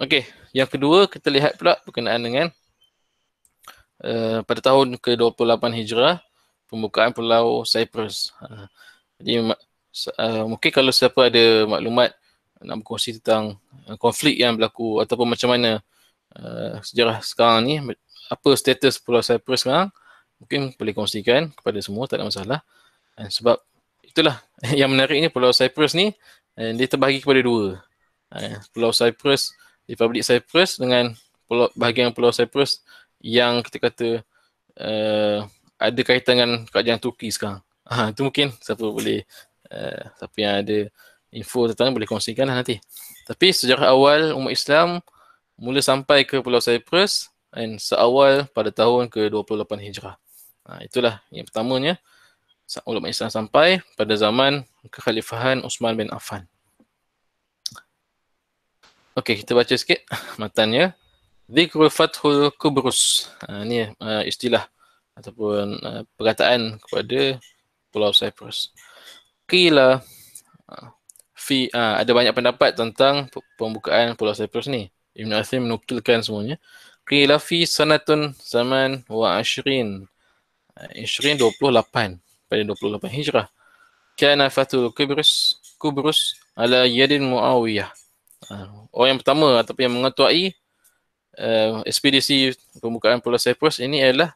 Okey, yang kedua kita lihat pula berkenaan dengan pada tahun ke-28 Hijrah, pembukaan Pulau Cyprus. Jadi mungkin kalau siapa ada maklumat nak berkongsi tentang konflik yang berlaku ataupun macam mana sejarah sekarang ni, apa status Pulau Cyprus sekarang, mungkin boleh kongsikan kepada semua, tak ada masalah. Sebab itulah yang menariknya, Pulau Cyprus ni dia terbahagi kepada dua. Pulau Cyprus, Republik Cyprus, dengan bahagian Pulau Cyprus yang kita kata ada kaitan dengan kerajaan Turki sekarang. Itu mungkin siapa boleh, siapa yang ada info tentang boleh kongsikan lah nanti. Tapi sejarah awal umat Islam mula sampai ke Pulau Cyprus seawal pada tahun ke-28 Hijrah. Itulah yang pertamanya, ulama Islam sampai pada zaman kekhalifahan Uthman bin Affan. Okey, kita baca sikit matannya. Dzikrul Fathul Kubrus. Ini istilah ataupun perkataan kepada Pulau Cyprus. Qila ada banyak pendapat tentang pembukaan Pulau Cyprus ni. Ibn Athir menukilkan semuanya. Qila fi sanatun zaman wa ashrin. 28 pada 28 Hijrah. Kana Fathul Kubrus ala yadin Muawiyah. Orang yang pertama ataupun yang mengetuai ekspedisi pembukaan Pulau Cyprus ini adalah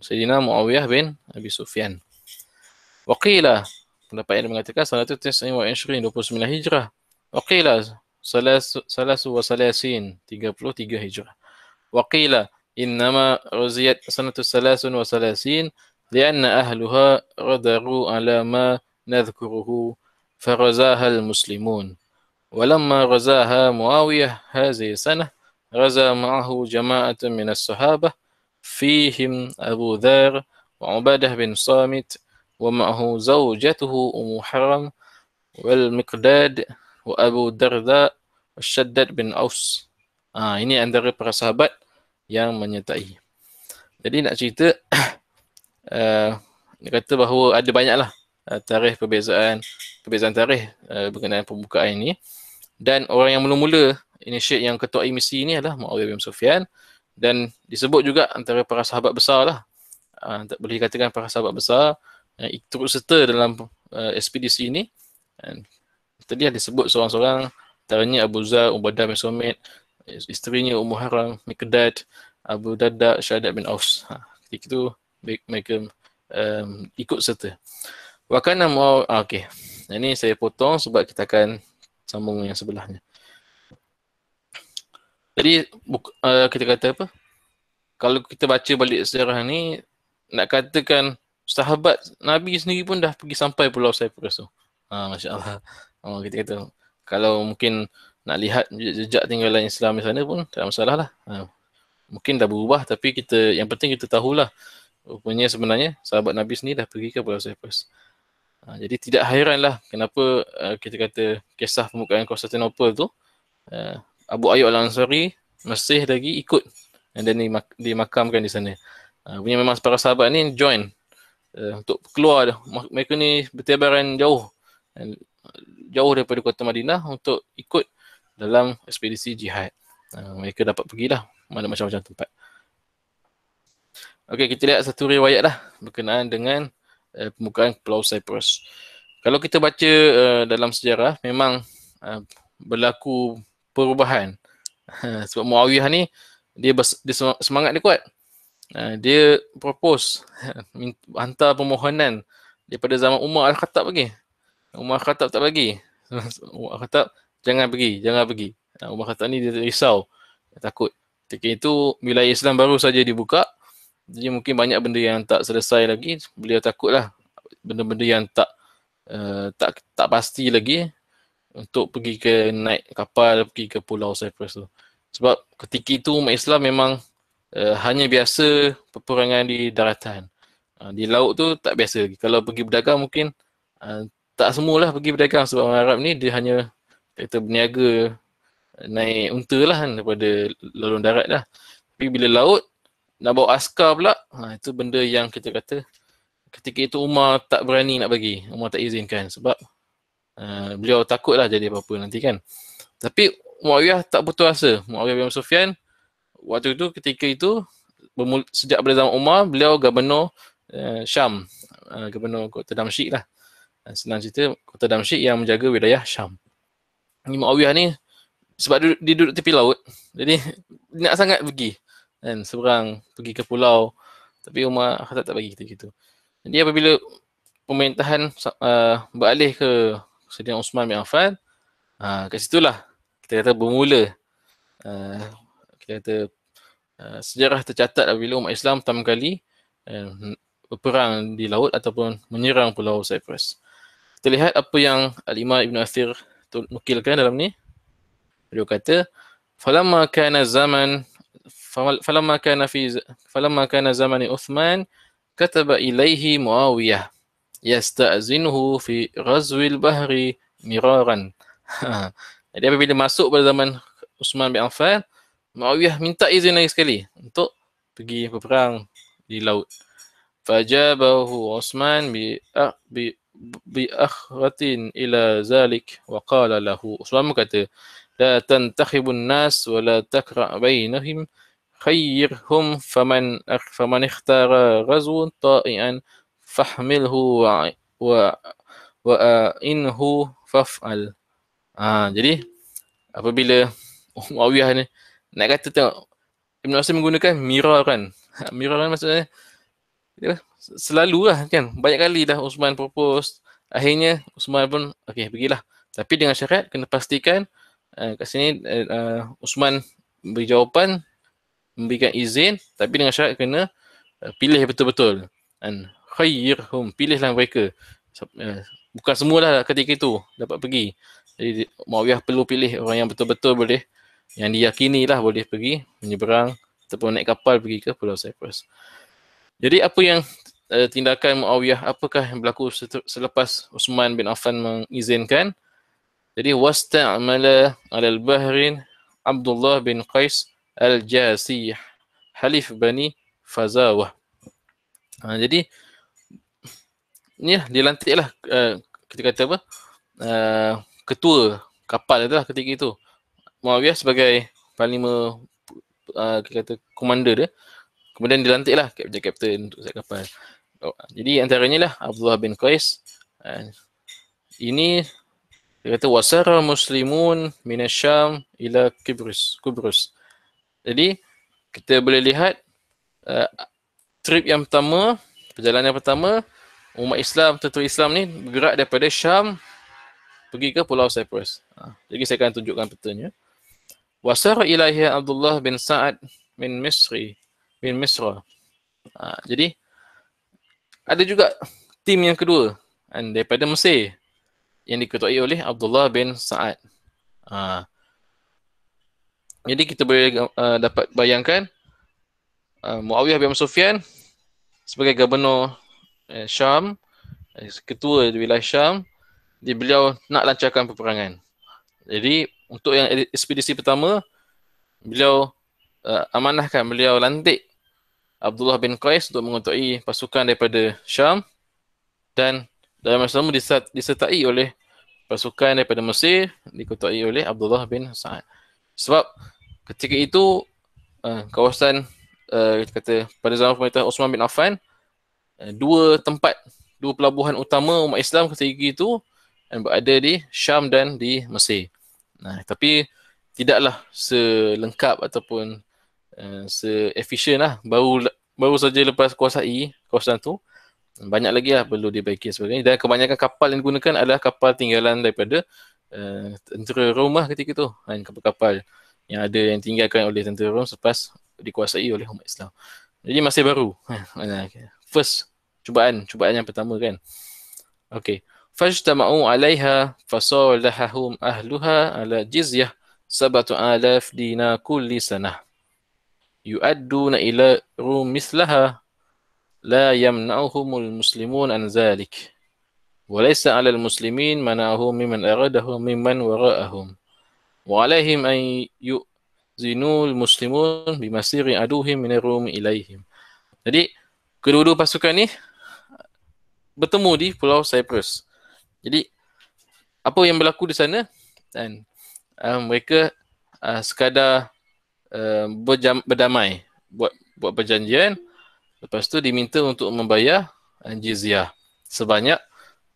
Sayyidina Muawiyah bin Abi Sufyan. Waqila, pendapat yang mengatakan sanatu 29 Hijrah. Waqila salasu wa salasin 33 Hijrah. Waqila innama ruziyat sanatu salasun wa salasin lianna ahluha radaru ala ma nadhkuruhu farazaha al-muslimun. ولما غزاها معاوية هذه السنة غزا معه جماعة من الصحابة فيهم أبو ذر وعبادة بن صامت ومعه زوجته أم حرم والمقداد وأبو الدرداء والشداد bin Aus. Ini antara para sahabat yang menyertai. Jadi nak cerita, dia kata bahawa ada banyaklah tarikh perbezaan tarikh berkenaan pembukaan ini. Dan orang yang mula-mula initiate yang ketuai misi ini adalah Muawiyah bin Sufyan, dan disebut juga antara para sahabat besar lah. Boleh dikatakan para sahabat besar yang turut serta dalam ekspedisi ini. Tadi ada disebut seorang-seorang, antaranya Abu Zar, Ubadah bin Samit, isterinya Ummu Haram, Miqdad, Abu Darda, Syadad bin Aus. Ketika itu mereka ikut serta. Wakana Muawiyah. Okey. Ini saya potong sebab kita akan sambung yang sebelahnya. Jadi kita kata apa? Kalau kita baca balik sejarah ni, nak katakan sahabat Nabi sendiri pun dah pergi sampai Pulau Cyprus tu. Masya Allah. Kita kata kalau mungkin nak lihat jejak tinggalan Islam di sana pun tak ada masalah lah. Mungkin dah berubah, tapi yang penting kita tahulah rupanya sebenarnya sahabat Nabi sendiri dah pergi ke Pulau Cyprus. Jadi tidak hairanlah kenapa kita kata kisah pembukaan Konstantinopel tu, Abu Ayyub Al-Ansari masih lagi ikut dan dimakamkan di sana. Punya memang para sahabat ni join untuk keluar. Mereka ni bertebaran jauh daripada kota Madinah untuk ikut dalam ekspedisi jihad. Mereka dapat pergilah mana macam-macam tempat. Okey, kita lihat satu riwayat lah berkenaan dengan pembukaan Pulau Cyprus. Kalau kita baca dalam sejarah, memang berlaku perubahan. Sebab Muawiyah ni, dia semangat dia kuat. Dia propose, hantar permohonan daripada zaman Umar Al-Khattab lagi. Umar Al-Khattab tak bagi. Umar Al-Khattab, jangan pergi. Umar Al-Khattab ni dia risau, dia takut. Ketika itu, wilayah Islam baru saja dibuka. Jadi mungkin banyak benda yang tak selesai lagi. Beliau takutlah benda-benda yang tak pasti lagi untuk pergi ke naik kapal, pergi ke Pulau Cyprus tu. Sebab ketika itu umat Islam memang hanya biasa peperangan di daratan. Di laut tu tak biasa lagi. Kalau pergi berdagang mungkin tak semualah pergi berdagang, sebab orang Arab ni dia hanya kata berniaga naik unta lah kan, daripada laluan darat lah. Tapi bila laut nak bawa askar pula, itu benda yang kita kata ketika itu Umar tak berani nak bagi, Umar tak izinkan sebab beliau takutlah jadi apa-apa nanti kan. Tapi Muawiyah tak putus asa. Muawiyah bin Sufyan waktu itu, ketika itu, sejak pada zaman Umar, beliau gubernur Syam, gubernur kota Damsyik lah. Senang cerita, kota Damsyik yang menjaga wilayah Syam. Ni Muawiyah ni, sebab dia duduk tepi laut, jadi nak sangat pergi kan, seberang pergi ke pulau, tapi Umar Khattab tak bagi kita gitu. Jadi apabila pemerintahan beralih ke Saidina Osman bin Affan, kat situlah kita kata bermula, kita kata sejarah tercatat apabila umat Islam pertama kali berperang di laut ataupun menyerang Pulau Cyprus. Kita lihat apa yang Al-Imam Ibn Athir nukilkan dalam ni. Beliau kata, falamma kana kana zaman Uthman kataba ilaihi Muawiyah yasta'zinuhu fi ghazwil bahri miraran. Jadi apabila masuk pada zaman Uthman bin Affan, Muawiyah minta izin lagi sekali untuk pergi berperang di laut. Fajabahu Uthman bi akhratin ila zalik wa qala lahu. Uthman kata, la tantakhibun nas wa la takra' bainahum khayyirhum faman ikhtara ghazwan ta'ian fahmilhu wa inhu faf'al. Jadi apabila Muawiyah ni nak kata, tengok Ibn Asim menggunakan miraran. Miraran maksudnya selalu lah kan, banyak kali dah Uthman propose, akhirnya Uthman pun okey pergilah, tapi dengan syarat kena pastikan kat sini Uthman beri jawapan, memberikan izin, tapi dengan syarat kena pilih betul-betul. Dan khayyirhum, pilihlah mereka. Bukan semualah ketika itu dapat pergi. Jadi Muawiyah perlu pilih orang yang betul-betul boleh, yang diyakini lah boleh pergi menyeberang ataupun naik kapal pergi ke Pulau Cyprus. Jadi apa yang tindakan Muawiyah, apakah yang berlaku selepas Uthman bin Affan mengizinkan? Jadi wasta'mala 'alal bahrin Abdullah bin Qais al-Jasih halif Bani Fazawah. Jadi ni lah, dilantiklah kita kata apa, ketua kapal itulah ketika itu. Muawiyah sebagai panglima, kita kata komander dia. Kemudian dilantiklah kapten untuk set kapal. Jadi antaranya lah Abdullah bin Qais. Ini dia kata wasara muslimun minasyam ila Kubrus. Jadi kita boleh lihat trip yang pertama, perjalanan pertama, umat Islam, tentera Islam ni bergerak daripada Syam pergi ke Pulau Cyprus. Jadi saya akan tunjukkan petanya. Wasara ilaihi Abdullah bin Sa'ad bin Misra. Jadi ada juga tim yang kedua daripada Mesir yang diketuai oleh Abdullah bin Sa'ad. Jadi kita boleh dapat bayangkan Muawiyah bin Sufyan sebagai gubernur Syam, ketua di wilayah Syam, beliau nak lancarkan peperangan. Jadi untuk yang ekspedisi pertama, beliau amanahkan, beliau lantik Abdullah bin Qais untuk mengetuai pasukan daripada Syam, dan dalam masa sama disertai oleh pasukan daripada Mesir diketuai oleh Abdullah bin Sa'ad. Sebab ketika itu kawasan kita kata pada zaman pemerintah Osman bin Affan, dua pelabuhan utama umat Islam ketika itu berada di Syam dan di Mesir. Tapi tidaklah selengkap ataupun se-efisien lah. Baru saja lepas kuasai kawasan tu, banyak lagi lah perlu dibaiki sebagainya. Dan kebanyakan kapal yang digunakan adalah kapal tinggalan daripada tentera Rom lah ketika tu. Kapal-kapal yang ada yang tinggalkan oleh tentera Rom selepas dikuasai oleh umat Islam. Jadi masih baru. First cubaan yang pertama kan. Okey. Fajtama'u 'alaiha fasalahahum ahluha 'ala jizyah 7,000 dinar kulli sanah. Yu'adduna ila rum mislaha la yamna'uhumul muslimun an zalik. Wa laysa 'alal muslimin mana'uhum mimman aradahum mimman wara'ahum. Wa 'alaihim an yu'zinul muslimun bimasiri aduhim min rum ilaihim. Jadi kedua-dua pasukan ni bertemu di Pulau Cyprus. Jadi apa yang berlaku di sana? Dan mereka sekadar berdamai, buat perjanjian. Lepas tu diminta untuk membayar jizyah sebanyak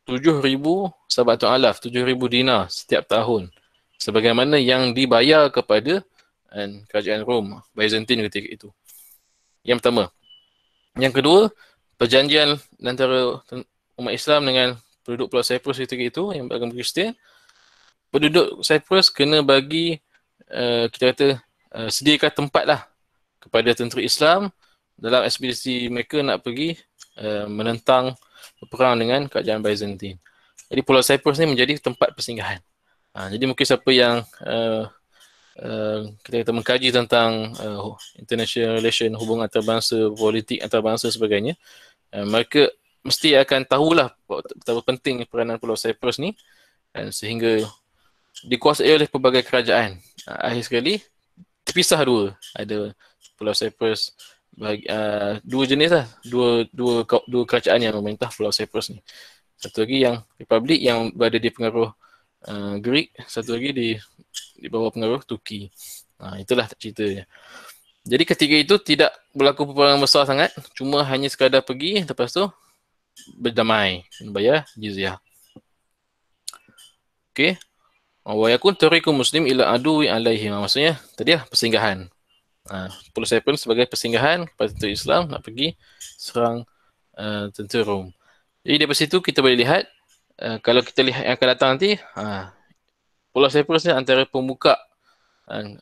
7,000 dinar setiap tahun, sebagaimana yang dibayar kepada kerajaan Rom, Byzantine ketika itu. Yang pertama. Yang kedua, perjanjian antara umat Islam dengan penduduk Pulau Cyprus ketika itu yang beragama Kristian. Penduduk Cyprus kena bagi kita kata sediakan tempat lah kepada tentera Islam dalam ekspedisi mereka nak pergi menentang berperang dengan kerajaan Byzantine. Jadi Pulau Cyprus ni menjadi tempat persinggahan. Jadi mungkin siapa yang kita kata mengkaji tentang international relation, hubungan antarabangsa, politik antarabangsa sebagainya, mereka mesti akan tahulah betapa penting peranan Pulau Cyprus ni, sehingga dikuasai oleh pelbagai kerajaan. Akhir sekali terpisah dua. Ada Pulau Cyprus dua jenis lah, dua kerajaan yang memerintah Pulau Cyprus ni. Satu lagi yang Republik yang berada di pengaruh Greek, satu lagi di bawah pengaruh Turki. Itulah ceritanya. Jadi ketika itu tidak berlaku peperangan besar sangat, cuma hanya sekadar pergi, lepas tu berdamai, bayar jizyah. Okey. Wa yakun tariqu muslim ila aduwi alaihi. Maksudnya tadi lah persinggahan. Pulau Cyprus sebagai persinggahan kepada tentera Islam nak pergi serang tentera Rom. Jadi dari situ kita boleh lihat, kalau kita lihat yang akan datang nanti, Pulau Cyprus ni antara pembuka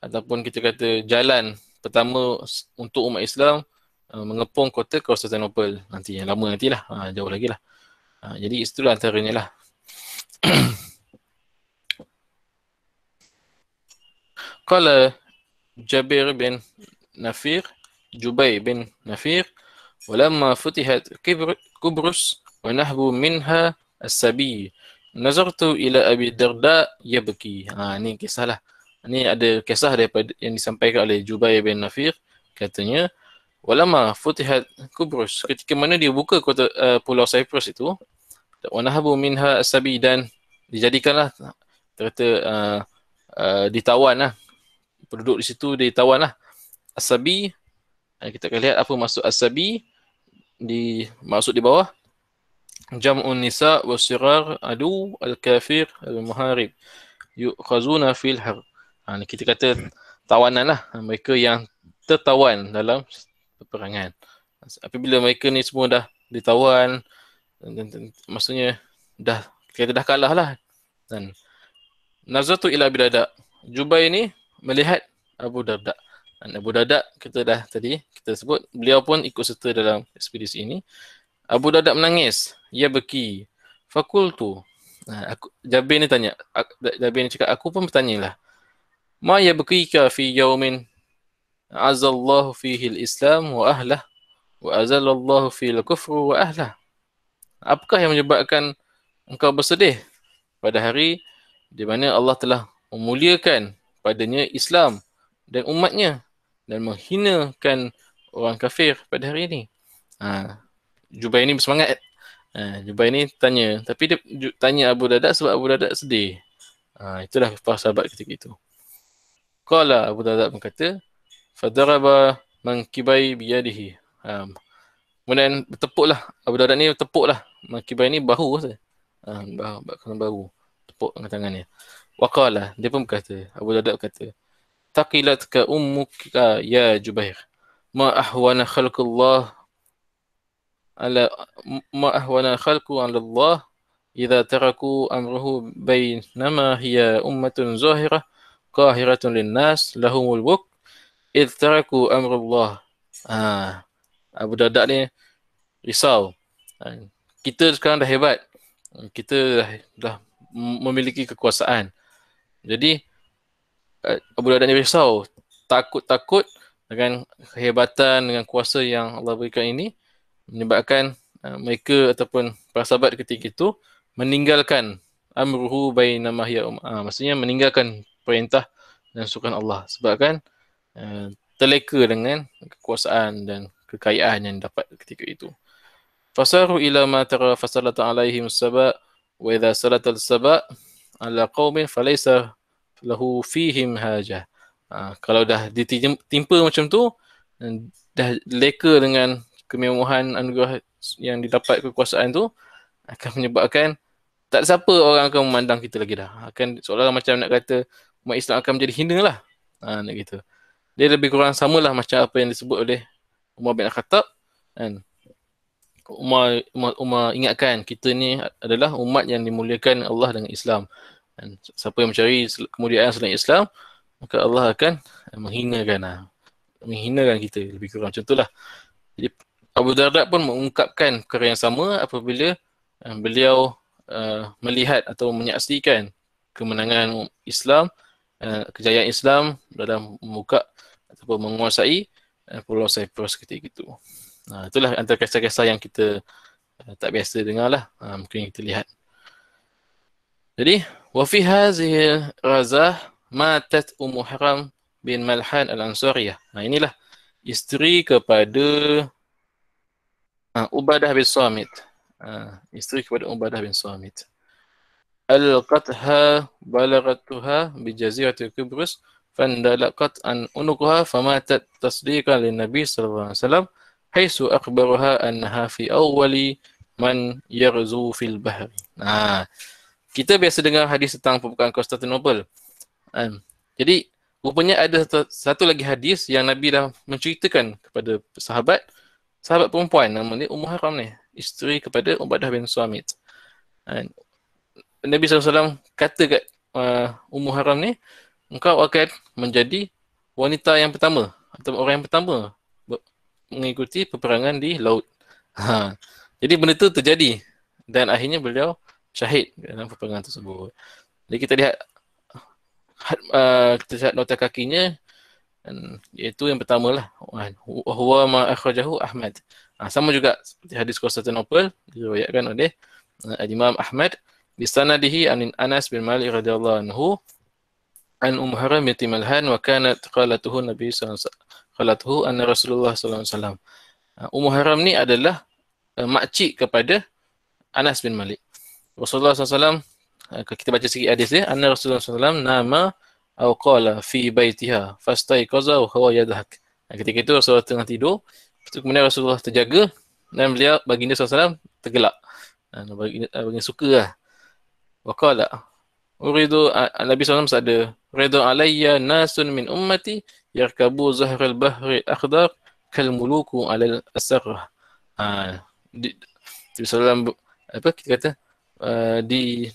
ataupun kita kata jalan pertama untuk umat Islam mengepung kota Konstantinopel nanti, yang lama nantilah, jauh lagi lah. Jadi itulah antaranya lah. Qala Jabir bin Nafir, Jubay bin Nafir, walamma futihat Kubrus wa nahbu minha as-sabi, nazartu ila Abi Darda yabki. Ni kisah lah. Ni ada kisah daripada yang disampaikan oleh Jubay bin Nafir. Katanya, walamma futihat Kubrus, ketika mana dia buka kota Pulau Cyprus itu, wa nahbu minha as-sabi, dan dijadikanlah kata ditawan lah, penduduk di situ ditawan lah. As-sabi, kita akan lihat apa maksud as-sabi maksud di bawah. Jam'un nisa wa sirar adu al-kafir al-muharib yukhazuna fil harb. Kita kata tawanan lah, mereka yang tertawan dalam peperangan. Apabila mereka ni semua dah ditawan, maksudnya kita dah kalah lah. Dan nazartu ila Abi Darda, Jubay ni melihat Abu Darda. Dan Abu Darda kita sebut, beliau pun ikut serta dalam ekspedisi ini. Abu Darda menangis, ya beki. Fakultu, Jabir ni tanya, Jabir ni cakap, aku pun bertanya lah, ma ya bekika fi yaumin azallahu fihi al-islam wa ahlah wa azalallahu fi al-kufru wa ahlah. Apakah yang menyebabkan engkau bersedih pada hari di mana Allah telah memuliakan padanya Islam dan umatnya dan menghinakan orang kafir pada hari ini? Jubay ni bersemangat. Jubay ni tanya, tapi dia tanya Abu Darda sebab Abu Darda sedih. Itulah para sahabat ketika itu. Qala, Abu Darda berkata, fadaraba mankibai biyadihi. Kemudian bertepuklah, Abu Darda ni bertepuklah, mankibai ni bahu saja. Bahu. Tepuk dengan tangannya. Waqala, dia pun berkata, Abu Darda berkata, taqilatka ummuka ya Jubair, ma ahwana khalqullah ala Allah idza taraku amruhu bainama hiya ummatun zahirah qahiratun linnas lahumul wuk idza taraku amrullah. Abu Darda ni risau. Kita sekarang dah hebat, kita dah memiliki kekuasaan. Jadi Abu Darda ni risau, takut dengan kehebatan, dengan kuasa yang Allah berikan ini, menyebabkan mereka ataupun para sahabat ketika itu meninggalkan amruhu bainama hiya maksudnya meninggalkan perintah dan sukan Allah, sebabkan terleka dengan kekuasaan dan kekayaan yang dapat ketika itu. Fasaru ila ma tara fasalata alaihim saba wa idza salata al-saba ala qaumin falaysa lahu fihim hajah. Kalau dah ditimpa macam tu, dah leka dengan kemewahan anugerah yang didapat kekuasaan tu, akan menyebabkan tak ada siapa orang akan memandang kita lagi dah. Akan seolah-olah macam nak kata umat Islam akan menjadi hina lah. Nak gitu. Dia lebih kurang samalah macam apa yang disebut oleh Umar bin Khattab. Kan? Umar ingatkan kita ni adalah umat yang dimuliakan Allah dengan Islam. Dan siapa yang mencari kemuliaan selain Islam, maka Allah akan menghinakan kita, lebih kurang macam itulah. Jadi Abu Darda pun mengungkapkan perkara yang sama apabila beliau melihat atau menyaksikan kemenangan Islam, kejayaan Islam dalam membuka ataupun menguasai Pulau Cyprus ketika itu. Itulah antara kisah-kisah yang kita tak biasa dengar lah. Mungkin kita lihat. Jadi, wa fi hazihi razah matat Ummu Haram bin Malhan al-Ansariyah. Inilah isteri kepada Ubadah bin Samit. Isteri kepada Ubadah bin Samit. Al-qatha balagatuha bi jazirati Qibrus fandalaqat an unuqha famatat tasdiqan lin Nabi sallallahu alaihi wasallam haitsu akhbaraha annaha fi awwali man yarzu fil bahri. Kita biasa dengar hadis tentang pembukaan Konstantinopel. Jadi rupanya ada satu lagi hadis yang Nabi dah menceritakan kepada sahabat perempuan namanya Ummu Haram ni, isteri kepada Ubadah bin Samit. Nabi SAW kata kat Ummu Haram ni, engkau akan menjadi wanita yang pertama atau orang yang pertama mengikuti peperangan di laut. Jadi benda tu terjadi dan akhirnya beliau syahid dalam peperangan tersebut. Jadi kita lihat nota kakinya, iaitu yang pertama lah, huwa ma akhrajahu Ahmad. Sama juga seperti hadis Konstantinopel diriwayatkan oleh Imam Ahmad bi sanadihi an Anas bin Malik radhiyallahu anhu an Haram binti Malhan wa kanat qalatuhu Nabi sallallahu alaihi wasallam qalatuhu anna Rasulullah sallallahu alaihi wasallam. Haram ni adalah makcik kepada Anas bin Malik. Rasulullah SAW, kita baca sikit hadis dia, anna Rasulullah SAW nama atau qala fi baitiha fastaiqaza wa huwa yadhak. Ketika itu Rasulullah tengah tidur, kemudian Rasulullah terjaga dan beliau baginda SAW tergelak. Baginda suka lah. Wa qala uridu Nabi SAW bersabda, uridu alayya nasun min ummati yarkabu zahral bahri akhdar kal muluku alal asarrah. Nabi SAW kita kata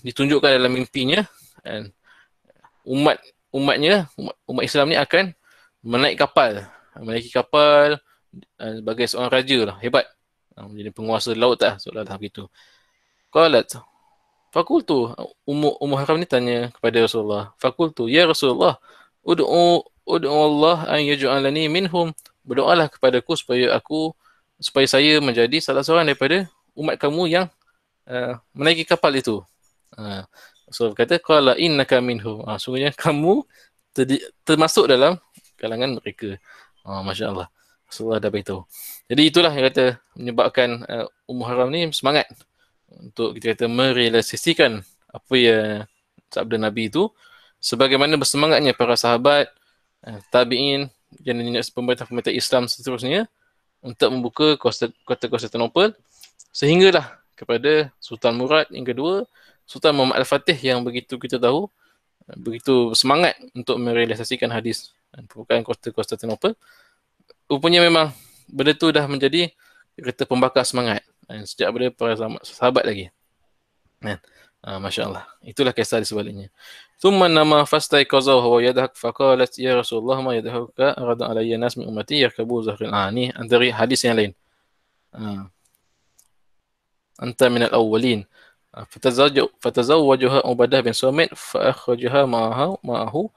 ditunjukkan dalam mimpinya, umat Islam ni akan menaiki kapal sebagai seorang raja lah, hebat, menjadi penguasa laut lah, seolah-olah begitu. Qalat fakultu, Ummu Haram ni tanya kepada Rasulullah, fakultu ya Rasulullah ud'u Allah an yaj'alani minhum, berdoalah kepadaku supaya saya menjadi salah seorang daripada umat kamu yang menaiki kapal itu. So kata qala innaka minhum, sungguhnya kamu termasuk dalam kalangan mereka. Masya-Allah. Rasulullah dah beritahu. Jadi itulah yang kata menyebabkan Ummu Haram ni semangat untuk kita kata merealisasikan apa yang sabda Nabi itu, sebagaimana bersemangatnya para sahabat, tabi'in dan pemerintah-pemerintah Islam seterusnya untuk membuka kota Konstantinopel, sehinggalah kepada Sultan Murad yang kedua, Sultan Muhammad Al-Fatih yang begitu kita tahu begitu semangat untuk merealisasikan hadis pembukaan kota Konstantinopel. Rupanya memang benda tu dah menjadi kata pembakar semangat sejak pada para sahabat lagi. Masya Allah. Itulah kisah di sebaliknya. Thumma nama fastaiqaza wa yadhak faqalat ya Rasulullah ma yadhakuka arada alayya nas min ummati yarkabu zahril. Ni antara hadis yang lain. Anta minal awwalin. Fatazawwajaha Ubadah bin Samit fa akhrajaha ma'ahu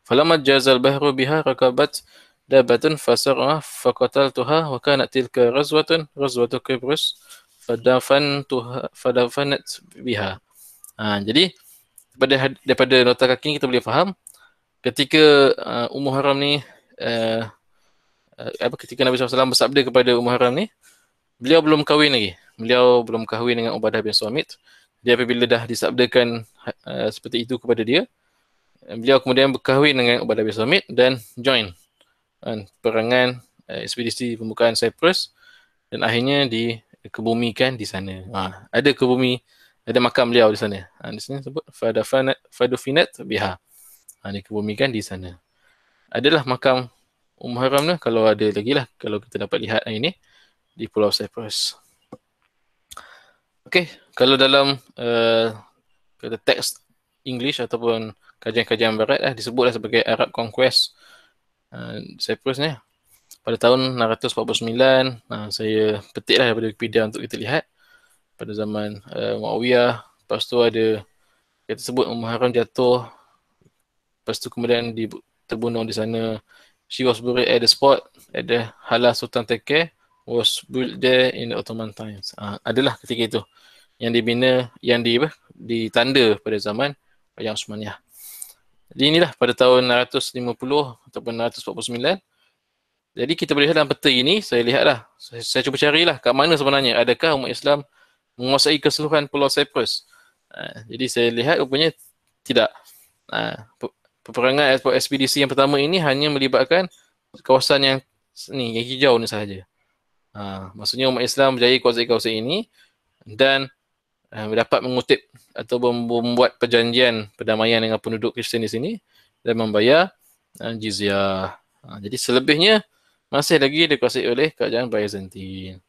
falamma jazal bahru biha rakabat dabatun fasar'a faqataltuha wa kanat tilka ghazwatu Qibrus fadafanat biha. Jadi daripada nota kaki kita boleh faham ketika Ummu Haram ni ketika Nabi SAW bersabda kepada Ummu Haram ni, beliau belum kahwin lagi. Beliau belum kahwin dengan Ubadah bin Samit. Dia apabila dah disabdakan seperti itu kepada dia, Beliau kemudian berkahwin dengan Ubadah bin Samit dan join perangan ekspedisi pembukaan Cyprus, dan akhirnya dikebumikan di sana. Ada makam beliau di sana. Di sini sebut Fadufinat biha. Dikebumikan di sana. Adalah makam Haram ni, kalau ada lagi lah, kalau kita dapat lihat hari ni di Pulau Cyprus. Okey, kalau dalam kata teks English ataupun kajian-kajian barat disebutlah sebagai Arab Conquest Cyprus ni pada tahun 649. Saya petiklah daripada Wikipedia untuk kita lihat. Pada zaman Muawiyah, lepas tu ada kita sebut Haram jatuh, lepas tu kemudian terbunuh di sana. She was buried at the spot at the Hala Sultan Tekke was built there in the Ottoman times. Adalah ketika itu yang dibina, yang ditanda pada zaman Kerajaan Osmaniyah. Jadi inilah pada tahun 650 ataupun 649. Jadi kita boleh lihat dalam peta ini, saya lihatlah, saya cuba carilah kat mana sebenarnya adakah umat Islam menguasai keseluruhan Pulau Cyprus. Jadi saya lihat rupanya tidak. Peperangan ekspedisi yang pertama ini hanya melibatkan kawasan yang hijau ni sahaja. Maksudnya umat Islam berjaya kuasai kawasan ini dan dapat mengutip atau membuat perjanjian perdamaian dengan penduduk Kristian di sini dan membayar jizyah. Jadi selebihnya masih lagi dikuasai oleh kerajaan Byzantine.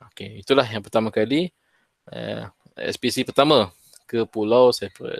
Okey, itulah yang pertama kali ekspedisi pertama ke Pulau Cyprus.